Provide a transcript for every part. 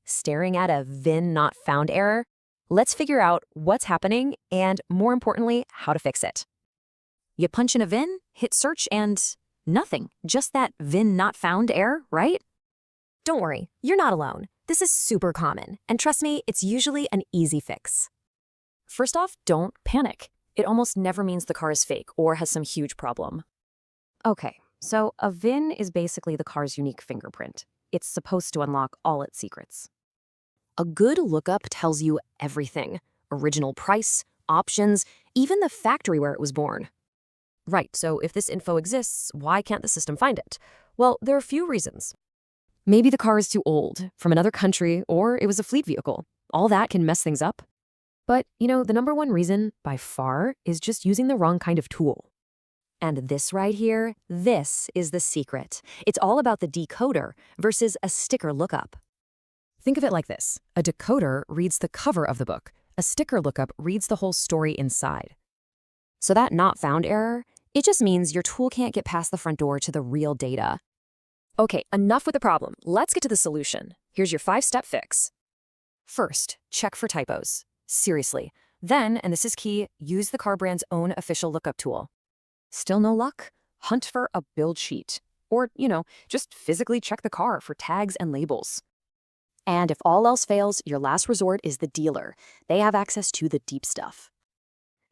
Staring at a VIN not found error? Let's figure out what's happening and, more importantly, how to fix it. You punch in a VIN, hit search, and nothing. Just that VIN not found error, right? Don't worry, you're not alone. This is super common, and trust me, it's usually an easy fix. First off, don't panic. It almost never means the car is fake or has some huge problem. Okay, so a VIN is basically the car's unique fingerprint. It's supposed to unlock all its secrets. A good lookup tells you everything. Original price, options, even the factory where it was born. Right, so if this info exists, why can't the system find it? Well, there are a few reasons. Maybe the car is too old, from another country, or it was a fleet vehicle. All that can mess things up. But, the number one reason, by far, is just using the wrong kind of tool. And this right here, this is the secret. It's all about the decoder versus a sticker lookup. Think of it like this. A decoder reads the cover of the book. A sticker lookup reads the whole story inside. So that not found error, it just means your tool can't get past the front door to the real data. Okay, enough with the problem. Let's get to the solution. Here's your 5-step fix. First, check for typos. Seriously. Then, and this is key, use the car brand's own official lookup tool. Still no luck? Hunt for a build sheet. Or, just physically check the car for tags and labels. And if all else fails, your last resort is the dealer. They have access to the deep stuff.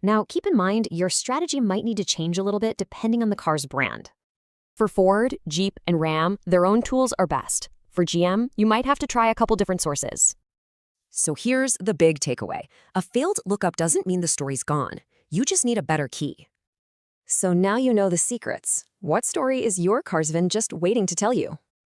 Now, keep in mind, your strategy might need to change a little bit depending on the car's brand. For Ford, Jeep, and Ram, their own tools are best. For GM, you might have to try a couple different sources. So here's the big takeaway. A failed lookup doesn't mean the story's gone. You just need a better key. So now you know the secrets. What story is your car's VIN just waiting to tell you?